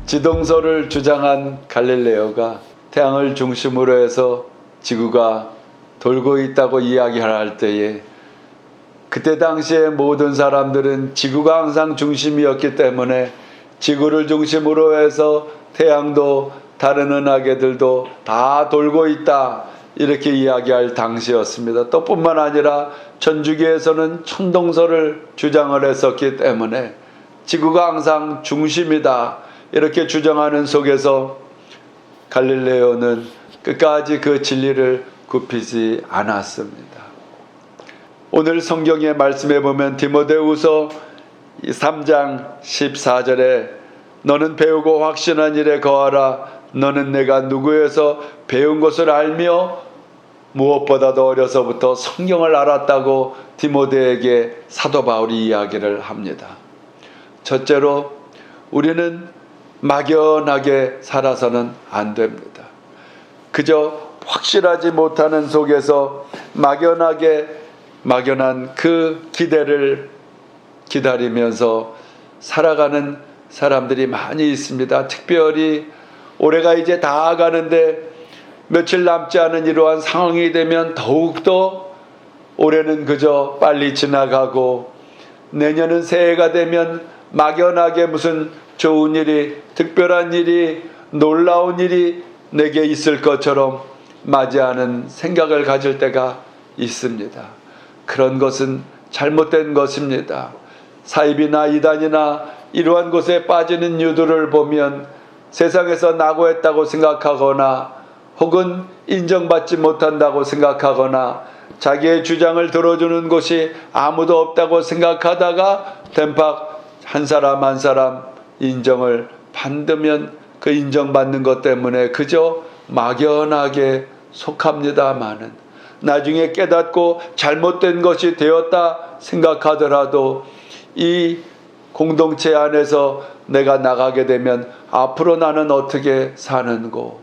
지동설을 주장한 갈릴레오가 태양을 중심으로 해서 지구가 돌고 있다고 이야기할 때에 그때 당시에 모든 사람들은 지구가 항상 중심이었기 때문에 지구를 중심으로 해서 태양도 다른 은하계들도 다 돌고 있다 이렇게 이야기할 당시였습니다. 또 뿐만 아니라 천주교에서는 천동설을 주장을 했었기 때문에 지구가 항상 중심이다 이렇게 주장하는 속에서 갈릴레오는 끝까지 그 진리를 굽히지 않았습니다. 오늘 성경의 말씀에 보면 디모데후서 3장 14절에 너는 배우고 확신한 일에 거하라. 너는 내가 누구에서 배운 것을 알며 무엇보다도 어려서부터 성경을 알았다고 디모데에게 사도 바울이 이야기를 합니다. 첫째로 우리는 막연하게 살아서는 안 됩니다. 그저 확실하지 못하는 속에서 막연한 그 기대를 기다리면서 살아가는 사람들이 많이 있습니다. 특별히 올해가 이제 다 가는데 며칠 남지 않은 이러한 상황이 되면 더욱더 올해는 그저 빨리 지나가고 내년은 새해가 되면 막연하게 무슨 좋은 일이, 특별한 일이, 놀라운 일이 내게 있을 것처럼 맞이하는 생각을 가질 때가 있습니다. 그런 것은 잘못된 것입니다. 사입이나 이단이나 이러한 곳에 빠지는 유도를 보면 세상에서 낙오했다고 생각하거나 혹은 인정받지 못한다고 생각하거나 자기의 주장을 들어주는 곳이 아무도 없다고 생각하다가 댐팍 한 사람 한 사람 인정을 받으면 그 인정받는 것 때문에 그저 막연하게 속합니다마는 나중에 깨닫고 잘못된 것이 되었다 생각하더라도 이 공동체 안에서 내가 나가게 되면 앞으로 나는 어떻게 사는고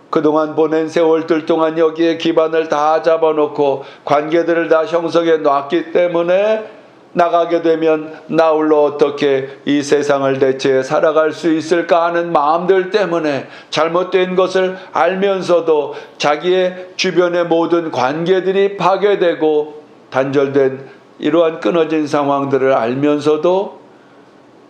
그동안 보낸 세월들 동안 여기에 기반을 다 잡아놓고 관계들을 다 형성해 놨기 때문에 나가게 되면 나 홀로 어떻게 이 세상을 대체해 살아갈 수 있을까 하는 마음들 때문에 잘못된 것을 알면서도 자기의 주변의 모든 관계들이 파괴되고 단절된 이러한 끊어진 상황들을 알면서도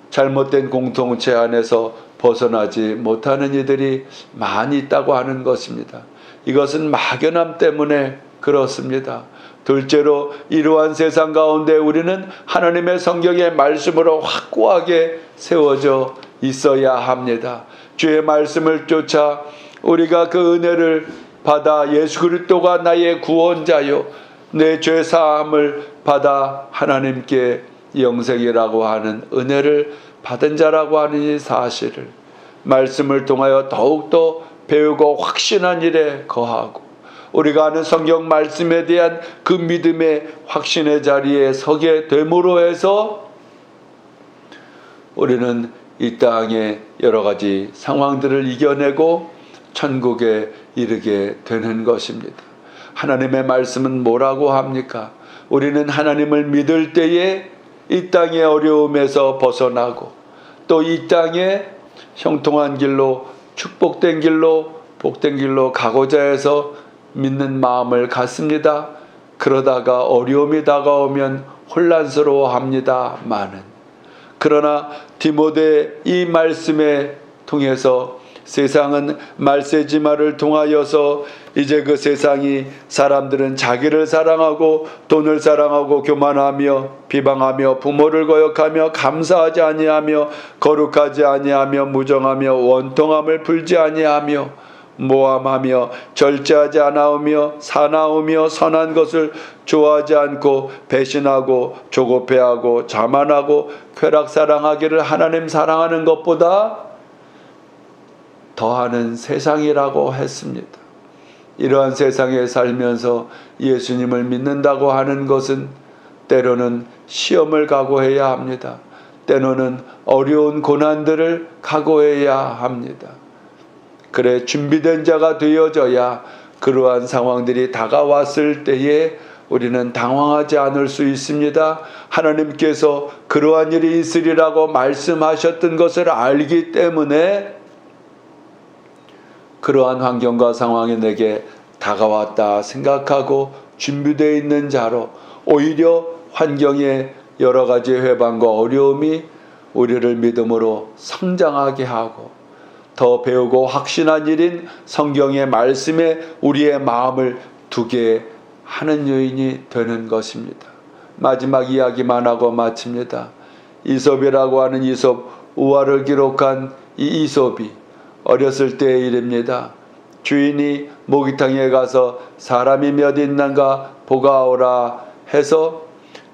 잘못된 공동체 안에서 벗어나지 못하는 이들이 많이 있다고 하는 것입니다. 이것은 막연함 때문에 그렇습니다. 둘째로 이러한 세상 가운데 우리는 하나님의 성경의 말씀으로 확고하게 세워져 있어야 합니다. 주의 말씀을 쫓아 우리가 그 은혜를 받아 예수 그리스도가 나의 구원자요 내 죄 사함을 받아 하나님께 영생이라고 하는 은혜를 받은 자라고 하는 이 사실을 말씀을 통하여 더욱더 배우고 확신한 일에 거하고 우리가 아는 성경 말씀에 대한 그 믿음의 확신의 자리에 서게 됨으로 해서 우리는 이 땅의 여러 가지 상황들을 이겨내고 천국에 이르게 되는 것입니다. 하나님의 말씀은 뭐라고 합니까? 우리는 하나님을 믿을 때에 이 땅의 어려움에서 벗어나고 또 이 땅에 형통한 길로 축복된 길로 복된 길로 가고자 해서 믿는 마음을 갖습니다. 그러다가 어려움이 다가오면 혼란스러워합니다마는 그러나 디모데 이 말씀에 통해서 세상은 말세지마를 통하여서 이제 그 세상이 사람들은 자기를 사랑하고 돈을 사랑하고 교만하며 비방하며 부모를 거역하며 감사하지 아니하며 거룩하지 아니하며 무정하며 원통함을 풀지 아니하며 모함하며 절제하지 않아오며 사나우며 선한 것을 좋아하지 않고 배신하고 조급해하고 자만하고 쾌락사랑하기를 하나님 사랑하는 것보다 더하는 세상이라고 했습니다. 이러한 세상에 살면서 예수님을 믿는다고 하는 것은 때로는 시험을 각오해야 합니다. 때로는 어려운 고난들을 각오해야 합니다. 그래 준비된 자가 되어져야 그러한 상황들이 다가왔을 때에 우리는 당황하지 않을 수 있습니다. 하나님께서 그러한 일이 있으리라고 말씀하셨던 것을 알기 때문에 그러한 환경과 상황이 내게 다가왔다 생각하고 준비되어 있는 자로, 오히려 환경의 여러 가지 회방과 어려움이 우리를 믿음으로 성장하게 하고 더 배우고 확신한 일인 성경의 말씀에 우리의 마음을 두게 하는 요인이 되는 것입니다. 마지막 이야기만 하고 마칩니다. 이솝이라고 하는 이솝 우화를 기록한 이 이솝이 어렸을 때의 일입니다. 주인이 모기탕에 가서 사람이 몇 있는가 보가 오라 해서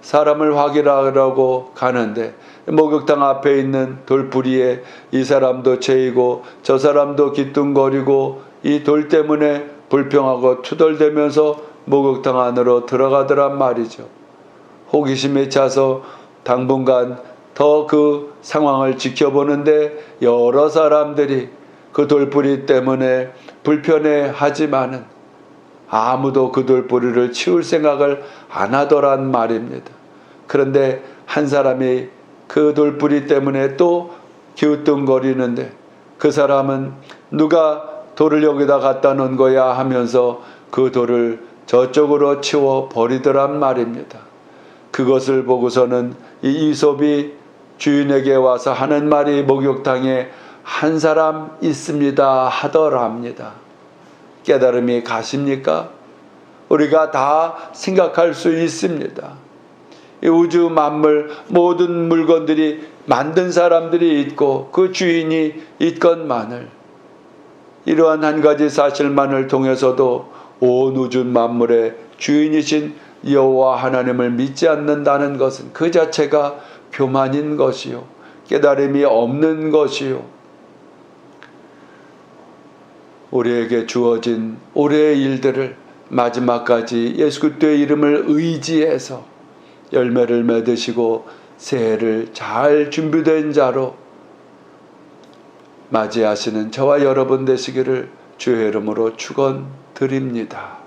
사람을 확인하려고 가는데 목욕탕 앞에 있는 돌부리에 이 사람도 채이고 저 사람도 기뚱거리고 이 돌 때문에 불평하고 투덜대면서 목욕탕 안으로 들어가더란 말이죠. 호기심에 차서 당분간 더 그 상황을 지켜보는데 여러 사람들이 그 돌부리 때문에 불편해하지만은 아무도 그 돌부리를 치울 생각을 안 하더란 말입니다. 그런데 한 사람이 그 돌부리 때문에 또 기웃뚱거리는데 그 사람은 누가 돌을 여기다 갖다 놓은 거야 하면서 그 돌을 저쪽으로 치워 버리더란 말입니다. 그것을 보고서는 이 이솝이 주인에게 와서 하는 말이 목욕탕에 한 사람 있습니다 하더랍니다. 깨달음이 가십니까? 우리가 다 생각할 수 있습니다. 이 우주 만물 모든 물건들이 만든 사람들이 있고 그 주인이 있건만을 이러한 한 가지 사실만을 통해서도 온 우주 만물의 주인이신 여호와 하나님을 믿지 않는다는 것은 그 자체가 교만인 것이요 깨달음이 없는 것이요 우리에게 주어진 올해의 일들을 마지막까지 예수 그리스도의 이름을 의지해서 열매를 맺으시고 새해를 잘 준비된 자로 맞이하시는 저와 여러분 되시기를 주의 이름으로 축원드립니다.